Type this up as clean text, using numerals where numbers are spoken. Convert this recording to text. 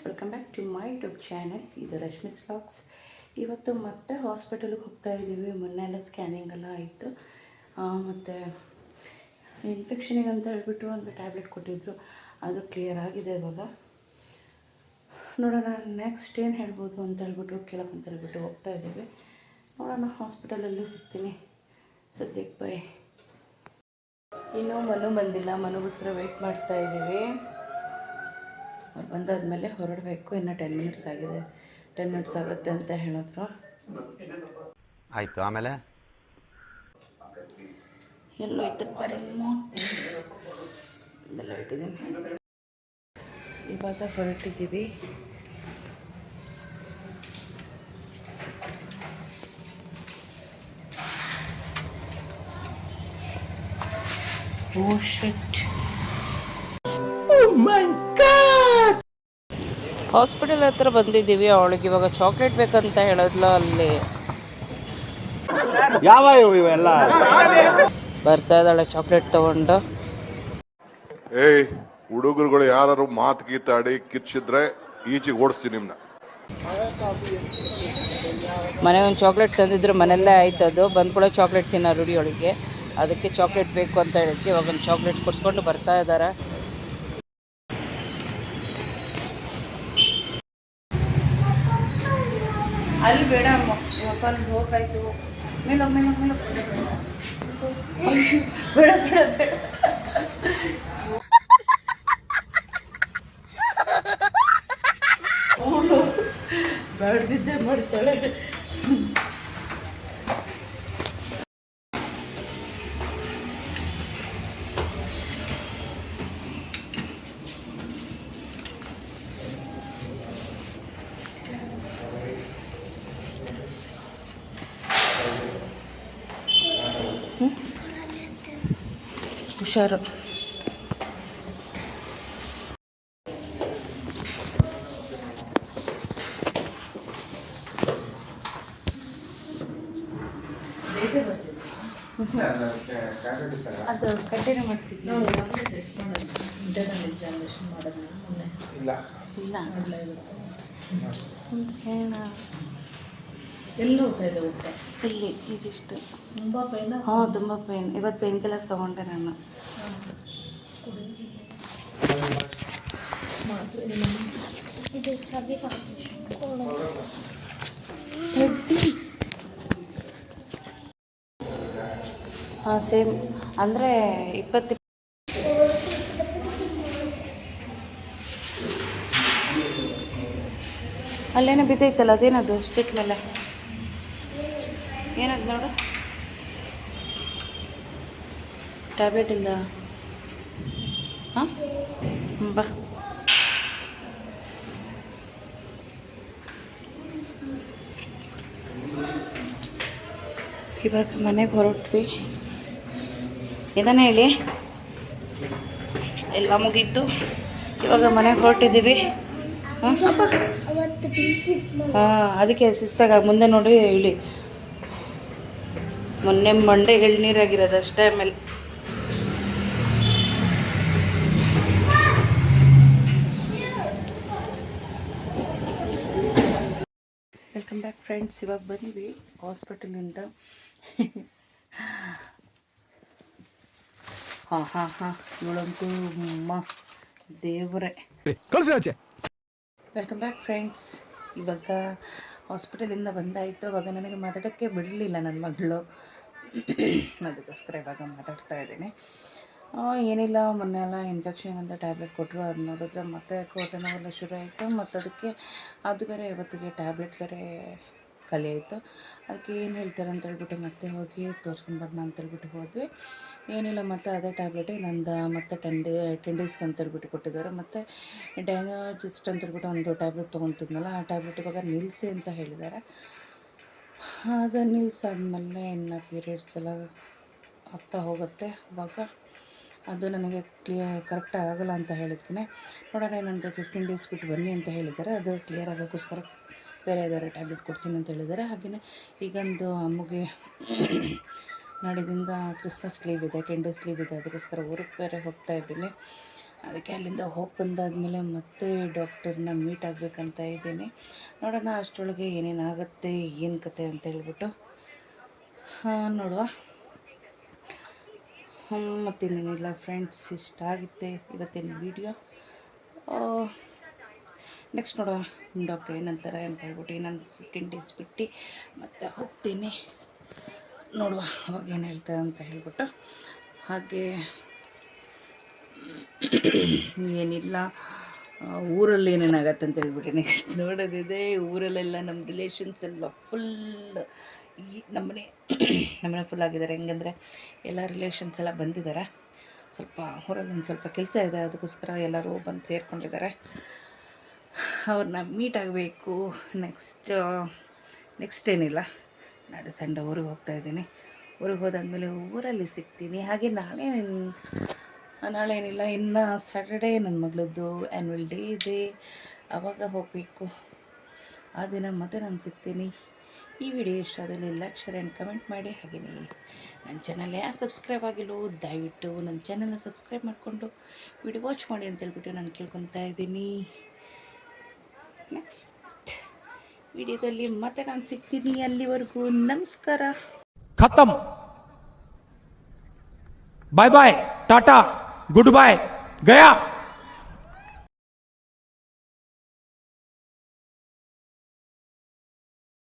Welcome back to my YouTube channel. ಇದು Rashmi's vlogs. ಇವತ್ತು ಮತ್ತೆ ಹಾಸ್ಪಿಟಲ್ಗೆ ಹೋಗ್ತಾ ಇದ್ದೀವಿ. ಮೊನ್ನೆ ಎಲ್ಲ ಸ್ಕ್ಯಾನಿಂಗ್ ಎಲ್ಲ ಆಯಿತು. ಮತ್ತು ಇನ್ಫೆಕ್ಷನಿಗೆ ಅಂತ ಹೇಳ್ಬಿಟ್ಟು ಒಂದು ಟ್ಯಾಬ್ಲೆಟ್ ಕೊಟ್ಟಿದ್ದರು, ಅದು ಕ್ಲಿಯರ್ ಆಗಿದೆ. ಇವಾಗ ನೋಡೋಣ ನೆಕ್ಸ್ಟ್ ಏನು ಹೇಳ್ಬೋದು ಅಂತ ಹೇಳ್ಬಿಟ್ಟು ಕೇಳೋಕ್ಕಂತ ಹೇಳ್ಬಿಟ್ಟು ಹೋಗ್ತಾ ಇದ್ದೀವಿ. ನೋಡೋಣ, ಹಾಸ್ಪಿಟಲಲ್ಲಿ ಸಿಗ್ತೀನಿ. ಸದ್ಯಕ್ಕೆ ಬೈ. ಇನ್ನೂ ಮನು ಬಂದಿಲ್ಲ, ಮನುಗೋಸ್ಕರ ವೆಯ್ಟ್ ಮಾಡ್ತಾ ಇದ್ದೀವಿ. ಅವ್ರು ಬಂದಾದಮೇಲೆ ಹೊರಡಬೇಕು. ಇನ್ನು 10 ಮಿನಿಟ್ಸ್ ಆಗಿದೆ, 10 ಮಿನಿಟ್ಸ್ ಆಗುತ್ತೆ ಅಂತ ಹೇಳಿದ್ರು. ಆಯಿತು. ಆಮೇಲೆ ಎಲ್ಲೋ ಐತಪ್ಪ ರಿಮೋಟ್, ಎಲ್ಲ ಇಟ್ಟಿದ್ದೀನಿ. ಇವಾಗ ಹೊರಟಿದ್ದೀವಿ. ಓ ಶಿಟ್, ಹಾಸ್ಪಿಟಲ್ ಹತ್ರ ಬಂದಿದ್ದೀವಿ. ಅವಳಿಗೆ ಇವಾಗ ಚಾಕ್ಲೇಟ್ ಬೇಕಂತ ಹೇಳಿದ್ಲು. ಅಲ್ಲಿ ಯಾವ ಇವೆಲ್ಲ ಬರ್ತಾ ಇದ್ದಾಳೆ ಚಾಕ್ಲೇಟ್ ತಗೊಂಡು. ಹುಡುಗರುಗಳು ಯಾರು ಮಾತು ಗೀತಾಡಿ ಕಿರ್ಚಿದ್ರೆ ಈಚೆಗೆ ಓಡಿಸ್ತೀನಿ ನಿಮ್ನ. ಮನೆಗೆ ಒಂದು ಚಾಕ್ಲೇಟ್ ತಂದಿದ್ರು, ಮನೆಯಲ್ಲೇ ಆಯ್ತು. ಅದು ಬಂದು ಕೂಡ ಚಾಕ್ಲೇಟ್ ತಿನ್ನೋ ರೂಢಿ ಅವಳಿಗೆ. ಅದಕ್ಕೆ ಚಾಕ್ಲೇಟ್ ಬೇಕು ಅಂತ ಹೇಳಿದ್ಕೆ ಇವಾಗ ಒಂದು ಚಾಕ್ಲೇಟ್ ಕೊಡಿಸ್ಕೊಂಡು ಬರ್ತಾ ಇದ್ದಾರೆ. ಅಲ್ಲಿ ಬೇಡ ಅಮ್ಮ, ಇವಾಗ ಅಲ್ಲಿ ಹೋಗಾಯ್ತು. ಮೇಲೋ ಮೇಲೋ ಮೇಲೋ ಬೇಡ ಬೇಡ ಬೇಡ. ಬೆಳೆದಿದ್ದೆ ಮಾಡ್ತಾಳೆ. ಹುಷಾರು. ಅದು ಕಂಟಿನ್ಯೂ ಮಾಡ್ತಿದ್ವಿ. ಇಂಟರ್ನಲ್ ಎಕ್ಸಾಮಿನೇಷನ್ ಮಾಡೋದು ಮೊನ್ನೆ ಇಲ್ಲ ಹೇಳ ಎಲ್ಲಿ ಹೋಗ್ತಾ ಇದೆ ಊಟ? ಇಲ್ಲಿ ಇದಿಷ್ಟು ತುಂಬ ಪೈನ. ಹಾಂ, ತುಂಬ ಪೇನ್. ಇವತ್ತು ಪೇನ್ ಕಿಲ್ಲರ್ ತೊಗೊಂಡೆ ನಾನು. ಹಾಂ, ಸೇಮ್ ಅಂದರೆ 20 ಅಲ್ಲೇನೋ ಬಿದ್ದೈತಲ್ಲ, ಅದೇನದು ಸಿಟ್ ಮೇಲೆ ಏನದು ನೋಡು. ಟ್ಯಾಬ್ಲೆಟಿಂದ. ಹಾಂ, ಬಾ. ಇವಾಗ ಮನೆಗೆ ಹೊರಟ್ವಿ. ಇದನ್ನ ಹೇಳಿ ಎಲ್ಲ ಮುಗೀತು. ಇವಾಗ ಮನೆಗೆ ಹೊರಟಿದ್ದೀವಿ. ಹಾಂ, ಅದಕ್ಕೆ ಶಿಸ್ತಾಗ ಮುಂದೆ ನೋಡಿ ಇಳಿ. ಮೊನ್ನೆ ಮಂಡೆ ಎಳ್ನೀರಾಗಿರೋದು ಅಷ್ಟೇ. ಆಮೇಲೆ ವೆಲ್ಕಮ್ ಬ್ಯಾಕ್ ಫ್ರೆಂಡ್ಸ್. ಇವಾಗ ಬಂದ್ವಿ ಹಾಸ್ಪಿಟಲಿಂದ. ಹಾಂ ಇವಳಂತೂ ದೇವರೇ. Welcome back friends. ಇವಾಗ ಹಾಸ್ಪಿಟಲಿಂದ ಬಂದಾಯಿತು. ಅವಾಗ ನನಗೆ ಮಾತಾಡೋಕ್ಕೆ ಬಿಡಲಿಲ್ಲ ನನ್ನ ಮಗಳು, ಅದಕ್ಕೋಸ್ಕರ ಇವಾಗ ಮಾತಾಡ್ತಾ ಇದ್ದೀನಿ. ಏನಿಲ್ಲ, ಮೊನ್ನೆ ಎಲ್ಲ ಇನ್ಫೆಕ್ಷನ್ ಅಂತ ಟ್ಯಾಬ್ಲೆಟ್ ಕೊಟ್ಟರು. ಅದು ನೋಡಿದ್ರೆ ಮತ್ತೆ ಹೊಟ್ಟೆ ನೋವೆಲ್ಲ ಶುರು ಆಯಿತು. ಮತ್ತು ಅದಕ್ಕೆ ಅದು ಬೇರೆ ಇವತ್ತಿಗೆ ಟ್ಯಾಬ್ಲೆಟ್ ಬೇರೆ ಖಾಲಿ ಆಯಿತು. ಅದಕ್ಕೆ ಏನು ಹೇಳ್ತಾರೆ ಅಂತ ಹೇಳ್ಬಿಟ್ಟು ಮತ್ತೆ ಹೋಗಿ ತೋರಿಸ್ಕೊಂಡು ಬರೋಣ ಅಂತೇಳ್ಬಿಟ್ಟು ಹೋದ್ವಿ. ಏನಿಲ್ಲ, ಮತ್ತು ಅದೇ ಟ್ಯಾಬ್ಲೆಟ್ ಇನ್ನೊಂದು ಮತ್ತೆ 10 ಡೇಸ್ಗೆ ಅಂತೇಳ್ಬಿಟ್ಟು ಕೊಟ್ಟಿದ್ದಾರೆ. ಮತ್ತು ಡೈನಾಜಿಸ್ಟ್ ಅಂತೇಳ್ಬಿಟ್ಟು ಒಂದು ಟ್ಯಾಬ್ಲೆಟ್ ತೊಗೊತಿದ್ನಲ್ಲ, ಆ ಟ್ಯಾಬ್ಲೆಟ್ ಇವಾಗ ನಿಲ್ಲಿಸಿ ಅಂತ ಹೇಳಿದ್ದಾರೆ. ಅದು ನಿಲ್ಲಿಸಾದ್ಮೇಲೆ ಇನ್ನು ಪೀರಿಯಡ್ಸ್ ಎಲ್ಲ ಆಗ್ತಾ ಹೋಗುತ್ತೆ. ಅವಾಗ ಅದು ನನಗೆ ಕರೆಕ್ಟಾಗಿ ಆಗೋಲ್ಲ ಅಂತ ಹೇಳಿದ್ಕೆ ನೋಡೋಣ, ಇನ್ನೊಂದು 15 ಡೇಸ್ ಬಿಟ್ಟು ಬನ್ನಿ ಅಂತ ಹೇಳಿದ್ದಾರೆ. ಅದು ಕ್ಲಿಯರ್ ಆಗೋಕ್ಕೋಸ್ಕರ ಬೇರೆ ಯಾವ್ದಾದ್ರು ಟ್ಯಾಬ್ಲೆಟ್ ಕೊಡ್ತೀನಿ ಅಂತ ಹೇಳಿದ್ದಾರೆ. ಹಾಗೆಯೇ ಈಗೊಂದು ಅಮ್ಮಗೆ ನಾಡಿದಿಂದ ಕ್ರಿಸ್ಮಸ್ ಲೀವ್ ಇದೆ, 10 ಡೇಸ್ ಲೀವ್ ಇದೆ. ಅದಕ್ಕೋಸ್ಕರ ಊರಿಗೆ ಬೇರೆ ಹೋಗ್ತಾ ಇದ್ದೀನಿ. ಅದಕ್ಕೆ ಅಲ್ಲಿಂದ ಹೋಗಿ ಬಂದಾದಮೇಲೆ ಮತ್ತೆ ಡಾಕ್ಟರ್ನ ಮೀಟ್ ಆಗಬೇಕಂತ ಇದ್ದೀನಿ. ನೋಡೋಣ ಅಷ್ಟರೊಳಗೆ ಏನೇನಾಗುತ್ತೆ ಏನು ಕತೆ ಅಂತ ಹೇಳ್ಬಿಟ್ಟು ನೋಡುವ. ಮತ್ತಿನ್ನೇನಿಲ್ಲ ಫ್ರೆಂಡ್ಸ್, ಇಷ್ಟ ಆಗುತ್ತೆ ಇವತ್ತಿನ ವಿಡಿಯೋ. ನೆಕ್ಸ್ಟ್ ನೋಡುವ ಡಾಕ್ಟ್ರ್ ಏನಂತಾರೆ ಅಂತ ಹೇಳ್ಬಿಟ್ಟು ನಾನು 15 ಡೇಸ್ ಬಿಟ್ಟು ಮತ್ತೆ ಹೋಗ್ತೀನಿ. ನೋಡುವ ಅವಾಗ ಏನು ಹೇಳ್ತಾರೆ ಅಂತ ಹೇಳ್ಬಿಟ್ಟು. ಹಾಗೆ ಏನಿಲ್ಲ, ಊರಲ್ಲಿ ಏನೇನಾಗತ್ತೆ ಅಂತ ಹೇಳ್ಬಿಟ್ಟು ನೆಕ್ಸ್ಟ್ ನೋಡೋದಿದೆ. ಊರಲ್ಲೆಲ್ಲ ನಮ್ಮ ರಿಲೇಷನ್ಸ್ ಎಲ್ಲ ಫುಲ್ ನಮ್ಮನೆ ಫುಲ್ ಆಗಿದ್ದಾರೆ. ಹೆಂಗಂದರೆ ಎಲ್ಲ ರಿಲೇಷನ್ಸ್ ಎಲ್ಲ ಬಂದಿದ್ದಾರೆ. ಸ್ವಲ್ಪ ಊರಲ್ಲಿ ಒಂದು ಸ್ವಲ್ಪ ಕೆಲಸ ಇದೆ, ಅದಕ್ಕೋಸ್ಕರ ಎಲ್ಲರೂ ಬಂದು ಸೇರಿಕೊಂಡಿದ್ದಾರೆ. ಅವ್ರನ್ನ ಮೀಟ್ ಆಗಬೇಕು. ನೆಕ್ಸ್ಟ್ ಏನಿಲ್ಲ, ನಾಳೆ ಸಂಡೇ ಊರಿಗೆ ಹೋಗ್ತಾಯಿದ್ದೀನಿ. ಊರಿಗೆ ಹೋದಾದ್ಮೇಲೆ ಊರಲ್ಲಿ ಸಿಗ್ತೀನಿ. ಹಾಗೆ ನಾಳೆ ಏನಿಲ್ಲ, ಇನ್ನು ಸ್ಯಾಟರ್ಡೇ ನನ್ನ ಮಗಳದ್ದು ಆ್ಯನ್ಯುವಲ್ ಡೇ ಇದೆ, ಆವಾಗ ಹೋಗಬೇಕು. ಆ ದಿನ ಮತ್ತೆ ನಾನು ಸಿಗ್ತೀನಿ. ಈ ವಿಡಿಯೋ ಇಷ್ಟ ಆದಲ್ಲಿ ಲೈಕ್, ಶೇರ್ ಆ್ಯಂಡ್ ಕಮೆಂಟ್ ಮಾಡಿ. ಹಾಗೆಯೇ ನನ್ನ ಚಾನಲ್ ಯಾರು ಸಬ್ಸ್ಕ್ರೈಬ್ ಆಗಿಲ್ಲೋ ದಯವಿಟ್ಟು ನನ್ನ ಚಾನಲ್ನ ಸಬ್ಸ್ಕ್ರೈಬ್ ಮಾಡಿಕೊಂಡು ವಿಡಿಯೋ ವಾಚ್ ಮಾಡಿ ಅಂತ ಹೇಳ್ಬಿಟ್ಟು ನಾನು ಕೇಳ್ಕೊತಾ ಇದ್ದೀನಿ. ನೆಕ್ಸ್ಟ್ ವಿಡಿಯೋದಲ್ಲಿ ಮತ್ತೆ ನಾನು ಸಿಗ್ತೀನಿ. ಅಲ್ಲಿವರೆಗೂ ನಮಸ್ಕಾರ. खत्म. Bye bye, tata, goodbye, गया.